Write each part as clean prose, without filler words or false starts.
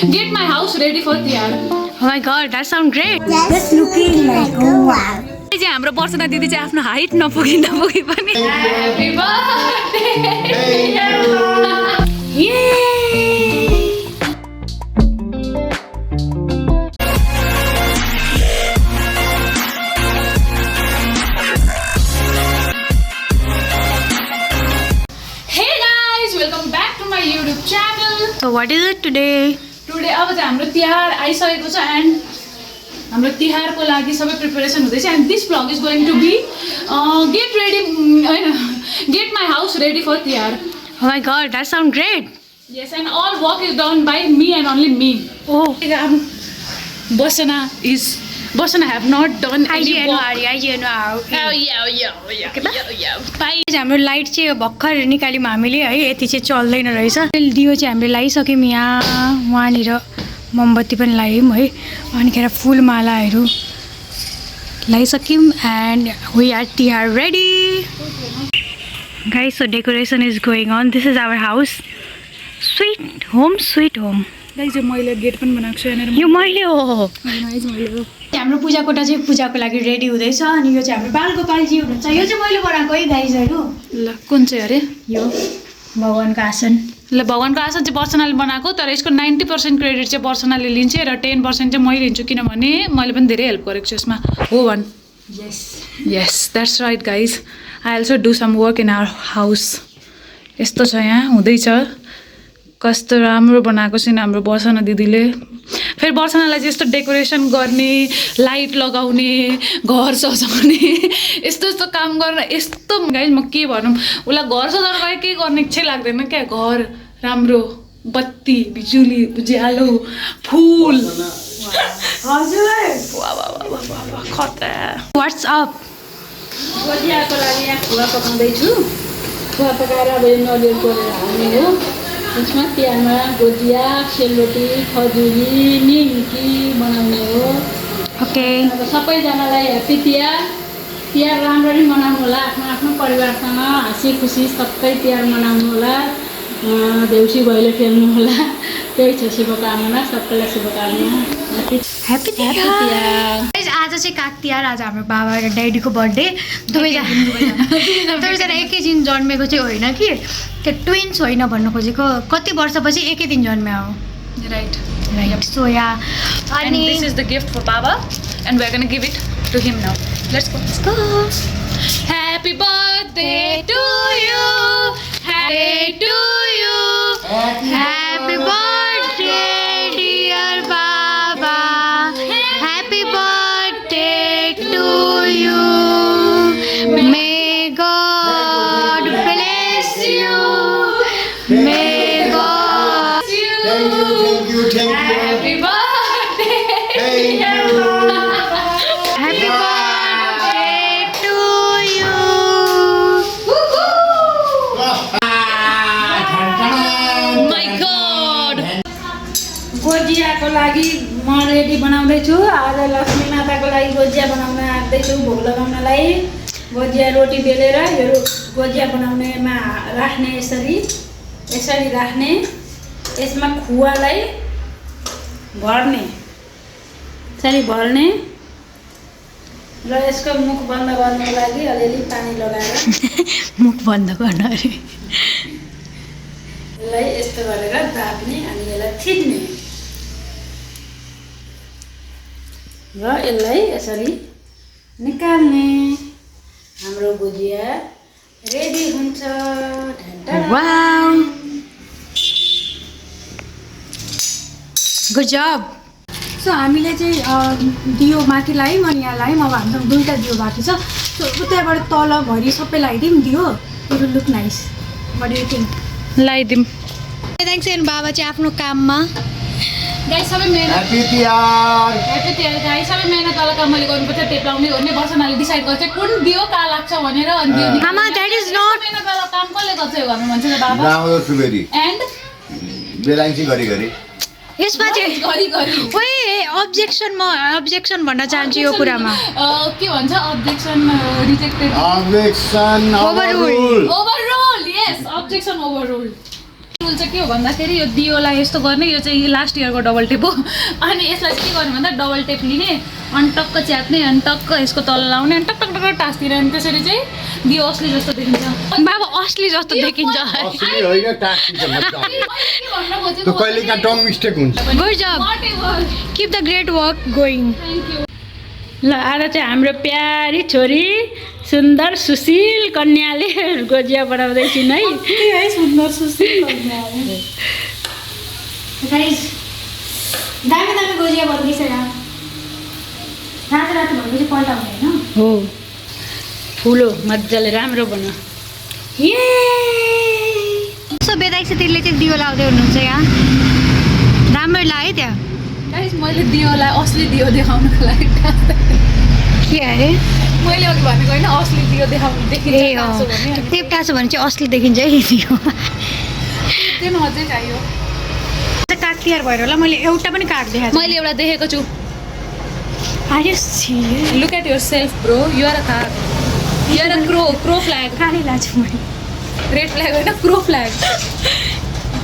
Get my house ready for tihar. Oh my god, that sounds great. That's looking like a wow. चाहिँ हाम्रो वर्षना दिदी चाहिँ आफ्नो height नपुगी पनि Happy birthday. Hey guys, welcome back to my YouTube channel. So what is it today? Today अब चाहिँ हाम्रो तिहार आइसकेको छ एन्ड हाम्रो तिहारको लागि सबै प्रिपरेसन हुँदैछ and this vlog is going to be get ready get my house ready for tihar. Oh my god, that sounds great. Yes, and all work is done by me and only me. Oh, Basana have not done any work. हाम्रो light चाहिँ भर्खर निकाल्यौँ हामीले है, यति चाहिँ चल्दैन रहेछ। दियो चाहिँ हामीले लगाइसक्यौँ यहाँ, वहाँनिर मोमबत्ती पनि लगायौँ है, अनिखेर फुलमालाहरू लगाइसक्यौँ and we are Tihar ready. Guys, so decoration is going on. This is our house. Sweet home, sweet home. Guys यो मैले गेट पनि बनाएको छु यहाँनिर। यो मैले हो। गाइस मैले हो। हाम्रो पूजा कोठा चाहिँ पूजाको लागि रेडी हुँदैछ अनि यो चाहिँ हाम्रो बालगोपालजी हुनुहुन्छ। यो चाहिँ मैले बनाएको है गाइजहरु। ल कुन चाहिँ अरे? यो भगवानको आसन। ल भगवानको आसन चाहिँ पर्सनली बनाएको, तर यसको 90% क्रेडिट चाहिँ पर्सनली लिन्छ र 10% चाहिँ मैले लिन्छु किनभने मैले पनि धेरै हेल्प गरेको छु यसमा। हो भन। Yes, that's right guys. I also do some work in our house. यस्तो छ यहाँ हुँदैछ। कस्तो राम्रो बनाएको छ हाम्रो बर्सना दिदीले। फेरि बर्सनालाई चाहिँ यस्तो डेकोरेसन गर्ने, लाइट लगाउने, घर सजाउने, यस्तो यस्तो काम गरेर यस्तो गाइस म के भनौँ, उसलाई घर सजाउन गए के गर्ने इच्छै लाग्दैन क्या। घर राम्रो, बत्ती, बिजुली, उज्यालो, फुल। हजुर वाह वाह वाह वाह वाह खतरा। What's up? गुजियाको लागि यहाँ खुवा पकाउँदै छु। खुवा पकाएर अब यो नरिवल गरेर हाल्ने हो। यसमा तिहारमा गुजिया, सेलरोटी, खजुरी, निम्की बनाउने हो। ओके। अब सबैजनालाई ह्याप्पी तिहार। तिहार राम्ररी मनाउनु होला, आफ्नो आफ्नो परिवारसँग हाँसी खुसी सबै तिहार मनाउनु होला। देउसी भैलो खेल्नु होला। त्यही छ शुभकामना, सबैलाई शुभकामना। ह्याप्पी तिहार। गाइस आज चाहिँ काग तिहार, आज हाम्रो बाबा र ड्याडीको बर्थडे। दुवैजना एकै दिन जन्मेको चाहिँ होइन कि, त्यो ट्विन्स होइन भन्नु खोजेको, कति वर्षपछि एकै दिन जन्म्या हो। Right. So yeah And this is the gift for Baba and we're going to give it to him now. Let's go. Happy birthday to you. Happy to you. Happy birthday dear Baba. Happy birthday to you. May God bless you. May God Thank you. Thank you. Happy birthday. Thank you. Happy birthday to you. My God. गोजियाको लागि म ready बनाउँदैछु। आज लक्ष्मी माताको लागि गोजिया बनाउन आँट्दैछु भोग लगाउनलाई। गोजिया रोटी बेलेर यो गोजिया बनाउनेमा राख्ने, यसरी राख्ने, यसमा खुवालाई भर्ने, यसरी भर्ने र यसको मुख बन्द गर्नको लागि अलिअलि पानी लगाएर मुख बन्द गर्न अरे। यसलाई यस्तो गरेर दाब्ने अनि यसलाई थिच्ने र यसलाई यसरी निकाल्ने। हाम्रो गुजिया रेडी हुन्छ। वाउ, गुड जब। सो हामीले चाहिँ दियो माथि लगायौँ अनि यहाँ लगायौँ। अब हाम्रो दुईवटा दियो बाँकी छ। सो उताबाट तलभरि सबै लगाइदिउँ दियो। It will look nice. What do you think? लगाइदिउँ। थ्याङ्क्स एन्ड बाबा चाहिँ आफ्नो काममा। गाइस सबै मेहनत Happy Tihar. Happy Tihar guys, सबै मेहनत वाला काम मैले गर्नुपर्छ। टेप लाउने भन्ने बर्सनाले डिसाइड गर्छ कुन दियो कहाँ लाग्छ भनेर अनि दियो निकाल्छ। आमा, that is not- मेहनत वाला काम कसले गर्छ यो घरमा भन्छ त बाबा। राम्रो सुबेरी एन्ड बेलाइन्छ घरि यसमा चाहिँ घरि ओए अब्जेक्सन भन्न चाहन्छु यो कुरामा। के भन्छ अब्जेक्सन रिजेक्टेड Objection overruled. ओभररुल। यस, अब्जेक्सन ओभररुल। रुल चाहिँ के हो भन्दाखेरि यो दियोलाई यस्तो गर्ने, यो चाहिँ लास्ट इयरको डबल टेप हो। अनि यसलाई चाहिँ के गर्ने भन्दा डबल टेप लिने अनि टक्क च्याप्ने अनि टक्क यसको तल लाउने अनि टक टक टक टाँस्दिने अनि त्यसरी चाहिँ दियो असली जस्तो देखिन्छ। बाबा असली जस्तो देखिन्छ। असली होइन टास्किन्छ मजाले। त्यो कहिले काहीँ टङ मिस्टेक हुन्छ। Good job, keep the great work going. ल आज चाहिँ हाम्रो प्यारी छोरी सुन्दर सुशील कन्याले गुजिया बनाउँदैछिन् है। है सुन्दर सुशील गाइस, दामी दामी गुजिया बन्दैछ यार। रातो रातो भनेपछि पल्टाउने होइन हो, फुलो मजाले राम्रो बना। ये सो बेदाइ चाहिँ त्यसले चाहिँ दियो लाउँदै हुनुहुन्छ यहाँ। राम्रो लाग्यो त्यहाँ। गाइस मैले दियोलाई असली दियो देखाउनको लागि के अरे मैले अघि भनेको होइन असली दियो देखाउनु देखिन्छ ए टाँसो भने टेप टाँसो भने चाहिँ असली देखिन्छ है दियो। त्यो अझै चाहियो। काग तिहार भएर होला मैले एउटा पनि काग देखाएको मैले एउटा देखेको छु। Arya see look at yourself bro, you are a काग, you are a crow flag, कालै लान्छु मैले। रेड फ्ल्याग होइन क्रो फ्ल्याग।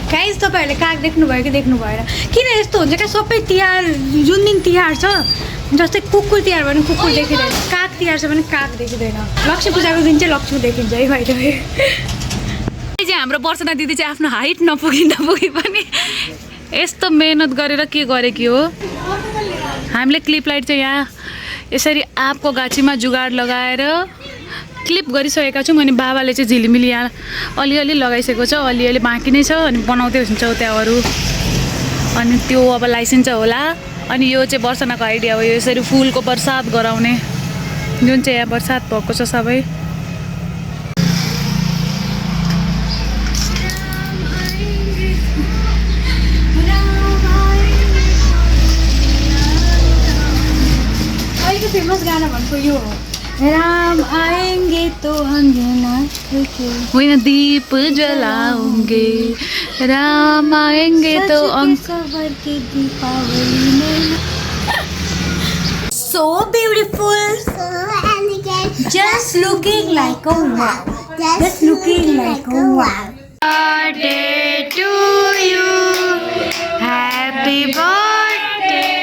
गाइस तपाईँहरूले काग देख्नुभयो कि देख्नु भएर? किन यस्तो हुन्छ क्या सबै तिहार, जुन दिन तिहार छ जस्तै कुकुर तिहार भने कुकुर देखिँदैन, काग तिहार छ भने काग देखिँदैन। लक्ष्मी पूजाको दिन चाहिँ लक्ष्मी देखिन्छ है भाइ। चाहिँ हाम्रो वर्षना दिदी चाहिँ आफ्नो हाइट नपुगी पनि यस्तो मेहनत गरेर के गरेकी हो। हामीले क्लिप लाइट चाहिँ यहाँ यसरी आँपको गाछीमा जुगाड लगाएर क्लिप गरिसकेका छौँ। अनि बाबाले चाहिँ झिलिमिली यहाँ अलिअलि लगाइसकेको छ, अलिअलि बाँकी नै छ अनि बनाउँदै हुन्छ त्यहाँहरू। अनि त्यो अब लाइसेन्स होला। अनि यो चाहिँ वर्षनाको आइडिया हो, यो यसरी फुलको बर्सात गराउने, जुन चाहिँ यहाँ बर्सात भएको छ सबै। फेमस गाना भनेको यो हो, राम आएंगे तो अंजना होइन दीप जलाऊंगे राम आएंगे तो सबर के दीपावली में। So beautiful, so elegant, just looking like a wow, just looking like a wow. Birthday to you, happy birthday.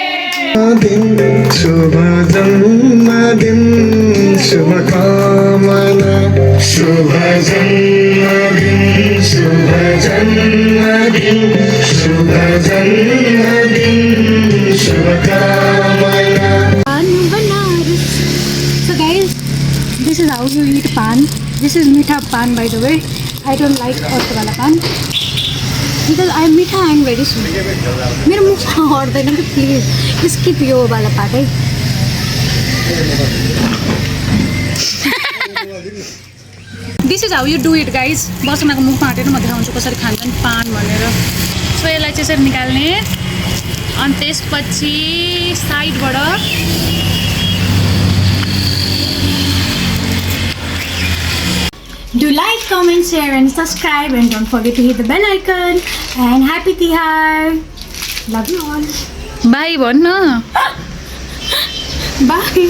शुभ जन्मदिन शुभकामना, शुभ जन्मदिन शुभ जन्मदिन शुभ जन्मदिन शुभकामना। Pan banaras. So guys, this is how you eat pan. This is meetha pan by the way. I don't like other wala pan because I meetha and very sweet. मेरो मुखमा हट्दैन कि प्लिज स्किप यो वाला part है। This is how you do it guys. वर्षनाको मुखमा हाटेर म देखाउँछु कसरी खान्छन् पान भनेर। सो यसलाई चाहिँ यसरी निकाल्ने अनि त्यसपछि साइडबाट Do like, comment, share and subscribe and don't forget to hit the bell icon and happy tihar. Love you all. By भन्न। Bye.